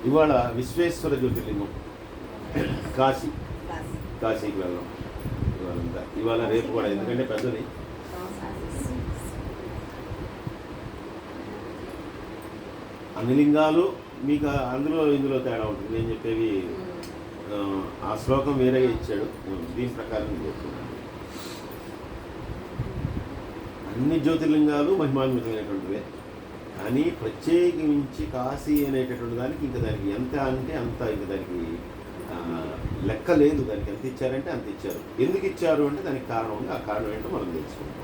ఇవాళ విశ్వేశ్వర జ్యోతిర్లింగం కాశీ కాశీకి వెళ్దాం ఇవాళ రేపు కూడా, ఎందుకంటే పెద్దది. అన్ని లింగాలు మీకు అందులో ఇందులో తేడా ఉంటుంది. నేను చెప్పేవి ఆ శ్లోకం వేరేగా ఇచ్చాడు, దీని ప్రకారం నేను చెప్తున్నాను. అన్ని జ్యోతిర్లింగాలు మహిమాన్వితమైనటువంటివే, కానీ ప్రత్యేకించి కాశీ అనేటటువంటి దానికి ఇంకా దానికి ఎంత అంటే అంత, ఇంకా దానికి లెక్క లేదు. దానికి ఎంత ఇచ్చారంటే అంత ఇచ్చారు. ఎందుకు ఇచ్చారు అంటే దానికి కారణం ఉంది. ఆ కారణం ఏంటో మనం తెలుసుకుంటాం.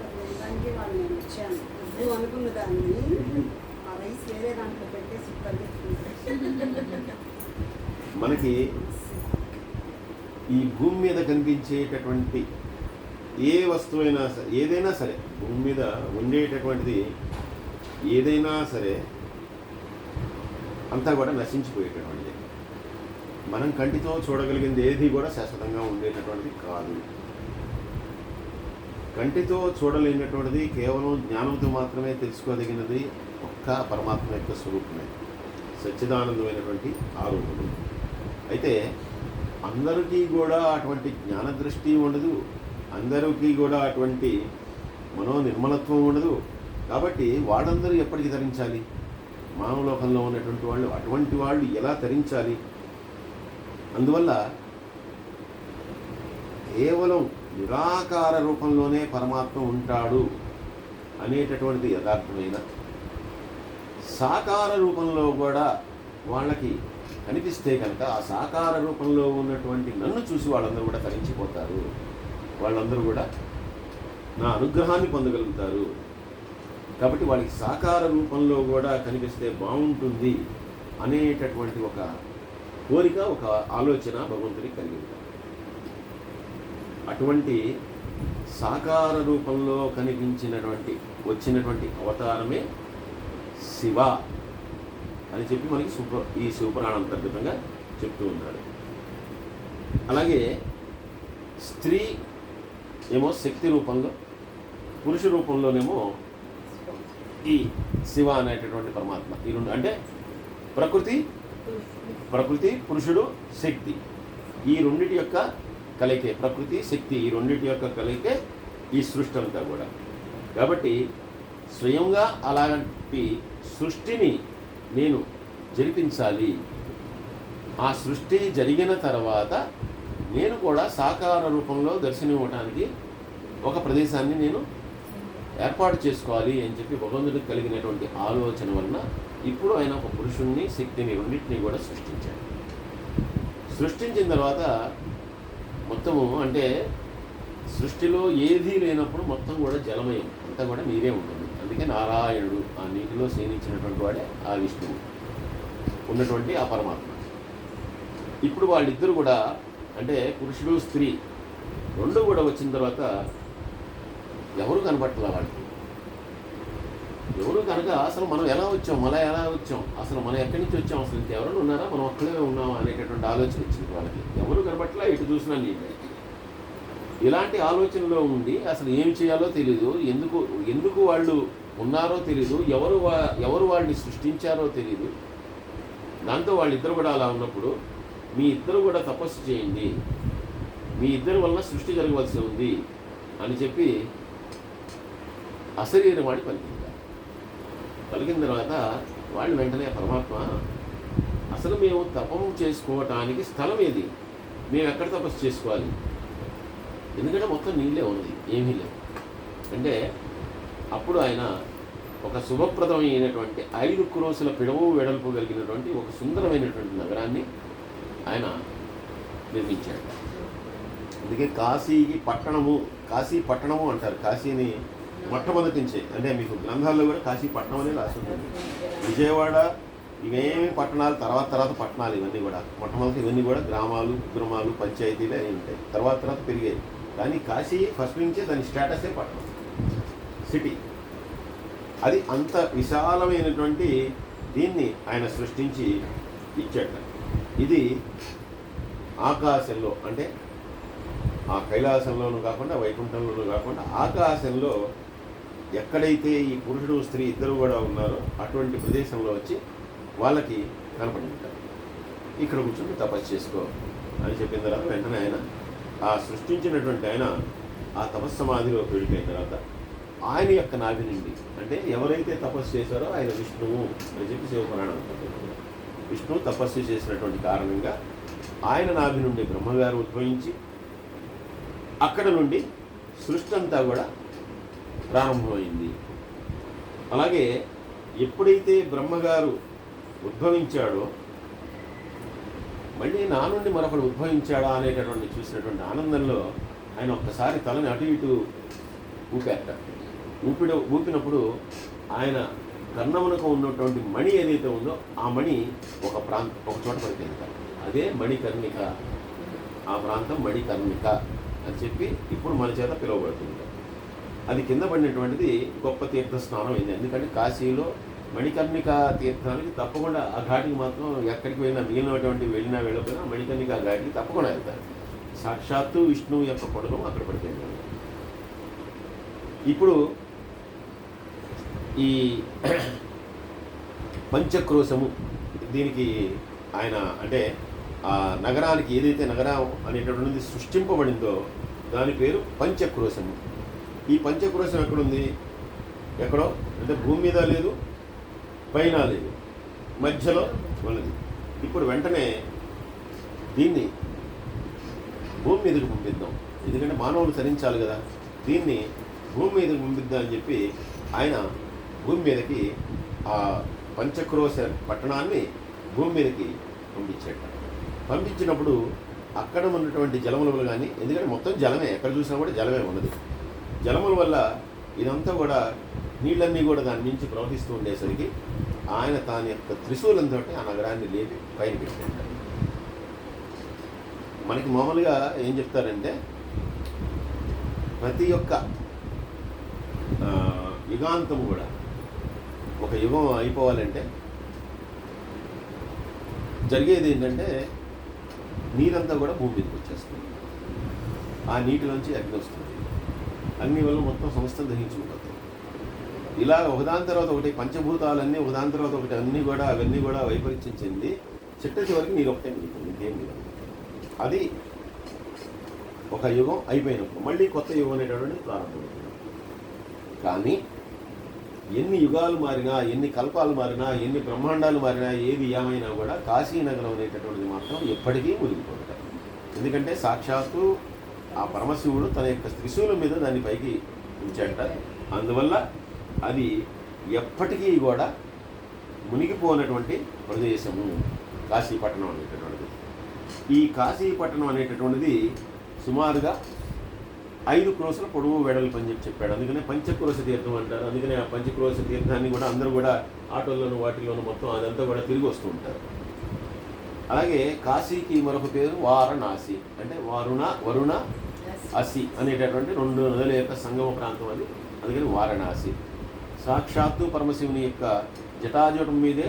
మనకి ఈ భూమి మీద కనిపించేటటువంటి ఏ వస్తువైనా సరే, ఏదైనా సరే, భూమి మీద ఉండేటటువంటిది ఏదైనా సరే అంతా కూడా నశించిపోయేటటువంటిది. మనం కంటితో చూడగలిగింది ఏది కూడా శాశ్వతంగా ఉండేటటువంటిది కాదు. కంటితో చూడలేనటువంటిది కేవలం జ్ఞానంతో మాత్రమే తెలుసుకోదగినది ఒక్క పరమాత్మ యొక్క స్వరూపమే, సచ్చిదానందమైనటువంటి ఆరూపుడు. అయితే అందరికీ కూడా అటువంటి జ్ఞానదృష్టి ఉండదు, అందరికీ కూడా అటువంటి మనోనిర్మలత్వం ఉండదు. కాబట్టి వాళ్ళందరూ ఎప్పటికీ తరించాలి? మానవలోకంలో ఉన్నటువంటి వాళ్ళు అటువంటి వాళ్ళు ఎలా తరించాలి? అందువల్ల కేవలం నిరాకార రూపంలోనే పరమాత్మ ఉంటాడు అనేటటువంటిది యథార్థమైన, సాకార రూపంలో కూడా వాళ్ళకి కనిపిస్తే కనుక ఆ సాకార రూపంలో ఉన్నటువంటి నన్ను చూసి వాళ్ళందరూ కూడా తరించిపోతారు, వాళ్ళందరూ కూడా నా అనుగ్రహాన్ని పొందగలుగుతారు. కాబట్టి వాళ్ళకి సాకార రూపంలో కూడా కనిపిస్తే బాగుంటుంది అనేటటువంటి ఒక కోరిక, ఒక ఆలోచన భగవంతుడికి కలిగింది. అటువంటి సాకార రూపంలో వచ్చినటువంటి అవతారమే శివ అని చెప్పి మనకి ఈ శివపురాణ అంతర్గతంగా చెప్తూ ఉన్నాడు. అలాగే స్త్రీ ఏమో శక్తి రూపంలో, పురుష రూపంలోనేమో ఈ శివ అనేటటువంటి పరమాత్మ. ఈ రెండు అంటే ప్రకృతి పురుషుడు శక్తి, ఈ రెండిటి యొక్క కలయికే, ప్రకృతి శక్తి ఈ రెండిటి యొక్క కలయికే ఈ సృష్టి అంతా కూడా. కాబట్టి స్వయంగా అలాంటి సృష్టిని నేను జరిపించాలి. ఆ సృష్టి జరిగిన తర్వాత నేను కూడా సాకార రూపంలో దర్శనమివ్వటానికి ఒక ప్రదేశాన్ని నేను ఏర్పాటు చేసుకోవాలి అని చెప్పి భగవంతుడికి కలిగినటువంటి ఆలోచన వలన ఇప్పుడు ఆయన ఒక పురుషుణ్ణి, శక్తిని రెండింటినీ కూడా సృష్టించాడు. సృష్టించిన తర్వాత మొత్తము అంటే సృష్టిలో ఏదీ లేనప్పుడు మొత్తం కూడా జలమయం, అంతా కూడా నీరే ఉంటుంది. అందుకే నారాయణుడు, ఆ నీటిలో శయనించినటువంటి వాడే ఆ విష్ణువు ఉన్నటువంటి ఆ పరమాత్మ. ఇప్పుడు వాళ్ళిద్దరు కూడా అంటే పురుషుడు స్త్రీ రెండు కూడా వచ్చిన తర్వాత ఎవరు కనపట్ల వాళ్ళకి, ఎవరు కనుక అసలు మనం ఎలా వచ్చాం, అసలు మనం ఎక్కడి నుంచి వచ్చాం, అసలు ఇంకెవరైనా ఉన్నారా, మనం ఒక్కడే ఉన్నామా అనేటటువంటి ఆలోచన వచ్చింది వాళ్ళకి. ఎవరు కనపట్ల, ఇటు చూసినా నీళ్ళు. ఇలాంటి ఆలోచనలో ఉండి అసలు ఏం చేయాలో తెలీదు, ఎందుకు వాళ్ళు ఉన్నారో తెలీదు, ఎవరు వాళ్ళని సృష్టించారో తెలీదు. దాంతో వాళ్ళిద్దరు కూడా అలా ఉన్నప్పుడు మీ ఇద్దరు కూడా తపస్సు చేయండి, మీ ఇద్దరి వలన సృష్టి జరగవలసి ఉంది అని చెప్పి అశరీరవాడి పలికిన తర్వాత వాళ్ళు వెంటనే పరమాత్మ అసలు మేము తపము చేసుకోవటానికి స్థలం ఏది, మేము ఎక్కడ తపస్సు చేసుకోవాలి, ఎందుకంటే మొత్తం నీళ్ళే ఉంది, ఏమీ లేవు అంటే అప్పుడు ఆయన ఒక శుభప్రదమైనటువంటి 5 క్రోసుల పిడవు వెడల్పు కలిగినటువంటి ఒక సుందరమైనటువంటి నగరాన్ని ఆయన నిర్మించాడు. అందుకే కాశీ పట్టణము అంటారు. కాశీని మొట్టమొదటి నుంచే అంటే మీకు గ్రంథాల్లో కూడా కాశీ పట్టణం అనేది రాసి ఉంటుంది. విజయవాడ ఇవేమి పట్టణాలు, తర్వాత పట్టణాలు ఇవన్నీ కూడా. మొట్టమొదటి ఇవన్నీ కూడా గ్రామాలు, కుగ్రామాలు, పంచాయతీలు అవి ఉంటాయి. తర్వాత పెరిగాయి. కానీ కాశీ ఫస్ట్ నుంచే దాని స్టేటసే పట్టణం, సిటీ. అది అంత విశాలమైనటువంటి దీన్ని ఆయన సృష్టించి ఇచ్చాడు. ఇది ఆకాశంలో అంటే ఆ కైలాసంలోనూ కాకుండా, వైకుంఠంలోనూ కాకుండా ఆకాశంలో ఎక్కడైతే ఈ పురుషుడు స్త్రీ ఇద్దరు కూడా ఉన్నారో అటువంటి ప్రదేశంలో వచ్చి వాళ్ళకి కనపడి ఉంటారు. ఇక్కడ కూర్చొని తపస్సు చేసుకో అని చెప్పిన తర్వాత వెంటనే ఆయన ఆ సృష్టించినటువంటి ఆయన ఆ తపస్సమాధిలోకి వెళ్ళిపోయిన తర్వాత ఆయన యొక్క నాభి నుండి, అంటే ఎవరైతే తపస్సు చేశారో ఆయన విష్ణువు అని చెప్పి శివపురాణం అంటుంది. విష్ణువు తపస్సు చేసినటువంటి కారణంగా ఆయన నాభి నుండి బ్రహ్మగారు ఉద్భవించి అక్కడ నుండి సృష్టి అంతా కూడా ప్రారంభమైంది. అలాగే ఎప్పుడైతే బ్రహ్మగారు ఉద్భవించాడో మళ్ళీ నా నుండి మరొకడు ఉద్భవించాడా అనేటటువంటి చూసినటువంటి ఆనందంలో ఆయన ఒక్కసారి తలని అటు ఇటు ఊపారట. ఊపినప్పుడు ఆయన కర్ణమునకు ఉన్నటువంటి మణి ఏదైతే ఉందో ఆ మణి ఒక చోట పడిపోయింది. అదే మణికర్ణిక. ఆ ప్రాంతం మణికర్ణిక అని చెప్పి ఇప్పుడు మన చేత పిలువబడుతుంది. అది కింద పడినటువంటిది గొప్ప తీర్థ స్నానం అయింది. ఎందుకంటే కాశీలో మణికర్ణిక తీర్థానికి తప్పకుండా ఆ ఘాటికి మాత్రం ఎక్కడికి వెళ్ళినా మిగిలినటువంటి వెళ్ళిపోయినా మణికర్ణిక ఘాటికి తప్పకుండా వెళ్తారు. సాక్షాత్తు విష్ణువు యొక్క కొడలు అక్కడ పడిపోయింది. ఇప్పుడు ఈ పంచక్రోశము దీనికి ఆయన అంటే ఆ నగరానికి ఏదైతే నగరం అనేటటువంటిది సృష్టింపబడిందో దాని పేరు పంచక్రోశము. ఈ పంచక్రోశం ఎక్కడుంది? ఎక్కడో అంటే భూమి మీద లేదు, పైన లేదు, మధ్యలో ఉన్నది. ఇప్పుడు వెంటనే దీన్ని భూమి మీదకి పంపిద్దాం, ఎందుకంటే మానవులు తరించాలి కదా. దీన్ని భూమి మీదకి పంపిద్దాం అని చెప్పి ఆయన భూమి మీదకి ఆ పంచక్రోశ పట్టణాన్ని భూమి మీదకి పంపించాడు. పంపించినప్పుడు అక్కడ ఉన్నటువంటి జలముల వల్ల కానీ, ఎందుకంటే మొత్తం జలమే, ఎక్కడ చూసినా కూడా జలమే ఉన్నది. జలముల వల్ల ఇదంతా కూడా నీళ్ళన్నీ కూడా దాని నుంచి ప్రవహిస్తూ ఉండేసరికి ఆయన తాని యొక్క త్రిశూలంతో ఆ నగరాన్ని లేపి పైన పెట్టాడు. మనకి మామూలుగా ఏం చెప్తారంటే ప్రతి ఒక్క యుగాంతం కూడా ఒక యుగం అయిపోవాలంటే జరిగేది ఏంటంటే నీరంతా కూడా భూమి మీదకి వచ్చేస్తుంది. ఆ నీటిలోంచి అగ్ని వస్తుంది. అగ్ని వల్ల మొత్తం సంస్థలు దహించుకుంటుంది. ఇలా ఒకదాని తర్వాత ఒకటి పంచభూతాలన్నీ ఒకదాని తర్వాత ఒకటి అవన్నీ కూడా వైపరీత్యం చెంది చిట్ట చివరికి నీరు ఒకటే మిగులుతుంది, ఇంకేం మిగలదు. అది ఒక యుగం అయిపోయినప్పుడు మళ్ళీ కొత్త యుగం అనేటటువంటి ప్రారంభమవుతుంది. కానీ ఎన్ని యుగాలు మారినా, ఎన్ని కల్పాలు మారినా, ఎన్ని బ్రహ్మాండాలు మారినా, ఏది ఏమైనా కూడా కాశీనగరం అనేటటువంటిది మాత్రం ఎప్పటికీ మునిగిపోతాయి. ఎందుకంటే సాక్షాత్తు ఆ పరమశివుడు తన యొక్క త్రిశూలం మీద దాన్ని పైకి ఉంచాట. అందువల్ల అది ఎప్పటికీ కూడా మునిగిపోనటువంటి ప్రదేశము కాశీపట్టణం అనేటటువంటిది. ఈ కాశీపట్టణం అనేటటువంటిది సుమారుగా 5 క్రోసుల పొడవు వెడల్పు అని చెప్పాడు. అందుకనే పంచక్రోశ తీర్థం అంటారు. అందుకనే ఆ పంచక్రోశ తీర్థాన్ని కూడా అందరూ కూడా ఆటోల్లోనూ వాటిల్లోనూ మొత్తం అదంతా కూడా తిరిగి వస్తూ ఉంటారు. అలాగే కాశీకి మరొక పేరు వారణాసి, అంటే వరుణ అసి అనేటటువంటి 2 నదుల యొక్క సంగమ ప్రాంతం అది. అందుకని వారణాసి. సాక్షాత్తు పరమశివుని యొక్క జటాజూటం మీదే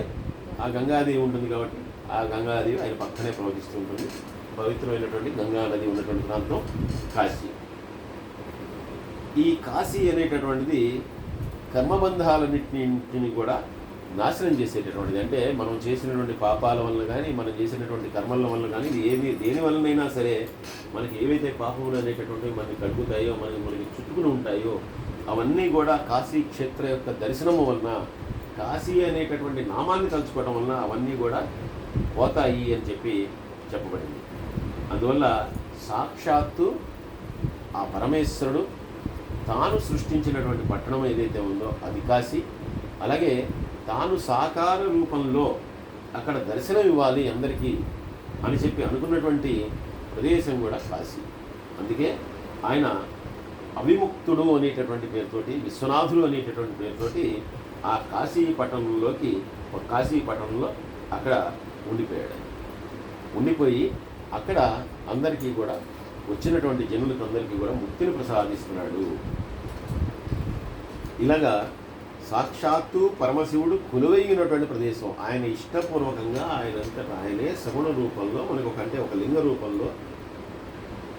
ఆ గంగాదేవి ఉంటుంది కాబట్టి ఆ గంగాదేవి ఆయన పక్కనే ప్రవహిస్తూ ఉంటుంది. పవిత్రమైనటువంటి గంగా నది ఉన్నటువంటి ప్రాంతం కాశీ. ఈ కాశీ అనేటటువంటిది కర్మబంధాలన్నింటినీ కూడా నాశనం చేసేటటువంటిది. అంటే మనం చేసినటువంటి పాపాల వల్ల కానీ, మనం చేసినటువంటి కర్మల వల్ల కానీ, దేని వల్లనైనా సరే మనకి ఏవైతే పాపములు అనేటటువంటివి మనకి కలుగుతాయో, మనకి చుట్టుకుని ఉంటాయో అవన్నీ కూడా కాశీ క్షేత్ర యొక్క దర్శనము వలన, కాశీ అనేటటువంటి నామాన్ని తలుచుకోవడం వలన అవన్నీ కూడా పోతాయి అని చెప్పి చెప్పబడింది. అందువల్ల సాక్షాత్తు ఆ పరమేశ్వరుడు తాను సృష్టించినటువంటి పట్టణం ఏదైతే ఉందో అది కాశీ. అలాగే తాను సాకార రూపంలో అక్కడ దర్శనం ఇవ్వాలి అందరికీ అని చెప్పి అనుకున్నటువంటి ప్రదేశం కూడా కాశీ. అందుకే ఆయన అవిముక్తుడు అనేటటువంటి పేరుతోటి, విశ్వనాథుడు అనేటటువంటి పేరుతోటి ఆ కాశీపట్టణంలో అక్కడ ఉండిపోయాడు. ఉండిపోయి అక్కడ అందరికీ కూడా వచ్చినటువంటి జనులకు అందరికీ కూడా ముక్తిని ప్రసాదిస్తున్నాడు. ఇలాగా సాక్షాత్తు పరమశివుడు కొలువైనటువంటి ప్రదేశం. ఆయన ఇష్టపూర్వకంగా ఆయనే సగుణ రూపంలో మనకు ఒక లింగ రూపంలో,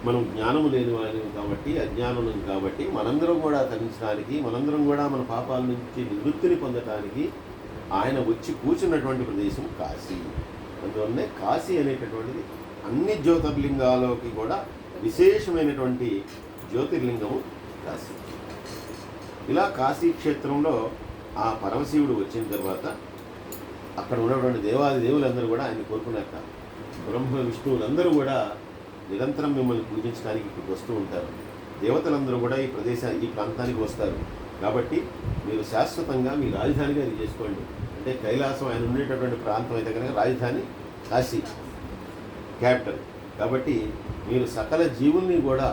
మనం జ్ఞానము లేని వారిని కాబట్టి, అజ్ఞానం కాబట్టి మనందరం కూడా తరించడానికి, మనందరం కూడా మన పాపాల నుంచి నివృత్తిని పొందటానికి ఆయన వచ్చి కూర్చున్నటువంటి ప్రదేశం కాశీ. అందువల్లనే కాశీ అనేటటువంటిది అన్ని జ్యోతిర్లింగాలకి కూడా విశేషమైనటువంటి జ్యోతిర్లింగము కాశీ. ఇలా కాశీ క్షేత్రంలో ఆ పరమశివుడు వచ్చిన తర్వాత అక్కడ ఉన్నటువంటి దేవాది దేవులందరూ కూడా ఆయన కోరుకున్నాక బ్రహ్మ విష్ణువులందరూ కూడా నిరంతరం మిమ్మల్ని పూజించడానికి ఇక్కడికి వస్తూ ఉంటారు. దేవతలందరూ కూడా ఈ ప్రాంతానికి వస్తారు. కాబట్టి మీరు శాశ్వతంగా మీ రాజధానిగా అది చేసుకోండి. అంటే కైలాసం ఆయన ఉండేటటువంటి ప్రాంతం అయితే కనుక రాజధాని కాశీ క్యాపిటల్. కాబట్టి మీరు సకల జీవుల్ని కూడా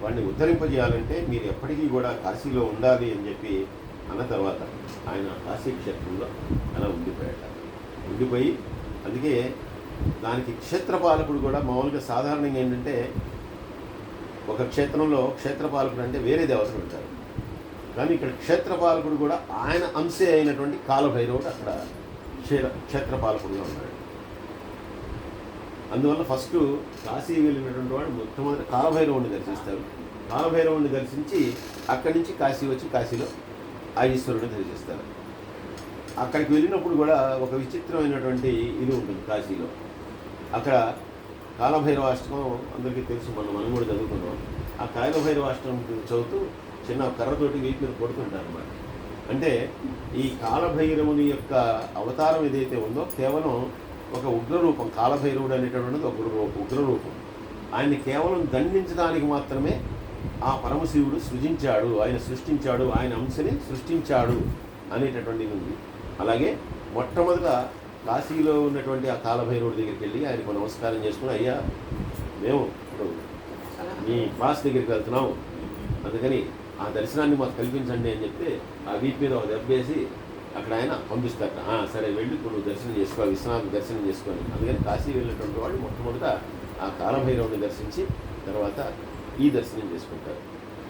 వాడిని ఉద్ధరింపజేయాలంటే మీరు ఎప్పటికీ కూడా కాశీలో ఉండాలి అని చెప్పి అన్న తర్వాత ఆయన కాశీ క్షేత్రంలో అలా ఉండిపోయి అందుకే దానికి క్షేత్రపాలకుడు కూడా మామూలుగా సాధారణంగా ఏంటంటే ఒక క్షేత్రంలో క్షేత్రపాలకుడు అంటే వేరే దేవతలు ఉంటారు. కానీ ఇక్కడ క్షేత్రపాలకుడు కూడా ఆయన అంశే అయినటువంటి కాలభైరవుడు అక్కడ క్షేత్రపాలకుడుగా ఉన్నాడు. అందువల్ల ఫస్ట్ కాశీ వెళ్ళినటువంటి వాడు మొట్టమొదటి కాలభైరవుడిని దర్శిస్తారు. కాలభైరవుడిని దర్శించి అక్కడి నుంచి కాశీ వచ్చి కాశీలో ఆ ఈశ్వరుడిని దర్శిస్తారు. అక్కడికి వెళ్ళినప్పుడు కూడా ఒక విచిత్రమైనటువంటి ఇది ఉంటుంది కాశీలో. అక్కడ కాలభైరవాష్టకం అందరికీ తెలుసు, మనం కూడా చదువుకున్నాం. ఆ కాలభైరవాష్టకం చదువుతూ చిన్న కర్రతోటి వీటి మీద కొడుతుంటారు అన్నమాట. అంటే ఈ కాలభైరవుని యొక్క అవతారం ఏదైతే ఉందో కేవలం ఒక ఉగ్రరూపం. కాలభైరవుడు అనేటటువంటిది ఒక ఉగ్రరూపం. ఆయన్ని కేవలం దండించడానికి మాత్రమే ఆ పరమశివుడు సృష్టించాడు, ఆయన అంశని సృష్టించాడు అనేటటువంటిది ఉంది. అలాగే మొట్టమొదట కాశీలో ఉన్నటువంటి ఆ కాలభైరవుడి దగ్గరికి వెళ్ళి ఆయనకు నమస్కారం చేసుకుని, అయ్యా మేము ఇప్పుడు మీ బాస్ దగ్గరికి వెళ్తున్నాం, అందుకని ఆ దర్శనాన్ని మాకు కల్పించండి అని చెప్తే ఆ వీటి మీద ఒక దెబ్బేసి అక్కడ ఆయన పంపిస్తారట. సరే వెళ్ళి ఇప్పుడు దర్శనం చేసుకో, విశ్వనాథ్ దర్శనం చేసుకొని. అందుకని కాశీ వెళ్ళినటువంటి వాళ్ళు మొట్టమొదట ఆ కాలభైరవుడిని దర్శించి తర్వాత ఈ దర్శనం చేసుకుంటారు.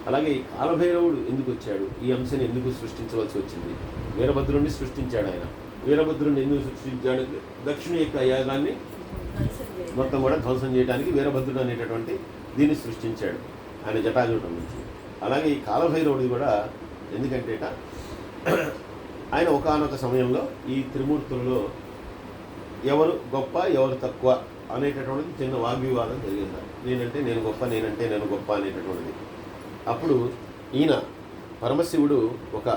అలాగే ఈ కాలభైరవుడు ఎందుకు వచ్చాడు, ఈ అంశాన్ని ఎందుకు సృష్టించవలసి వచ్చింది? వీరభద్రుడిని సృష్టించాడు ఆయన. వీరభద్రుడిని ఎందుకు సృష్టించాడు? దక్షిణ యొక్క యాగాన్ని మొత్తం కూడా ధ్వంసం చేయడానికి వీరభద్రుడు అనేటటువంటి దీన్ని సృష్టించాడు ఆయన జటాజూటం నుంచి. అలాగే ఈ కాలభైరవుడి కూడా ఎందుకంటేట ఆయన ఒకానొక సమయంలో ఈ త్రిమూర్తుల్లో ఎవరు గొప్ప ఎవరు తక్కువ అనేటటువంటిది చిన్న వాగ్వివాదం జరిగింది. నేనంటే నేను గొప్ప అనేటటువంటిది. అప్పుడు ఈయన పరమశివుడు ఒక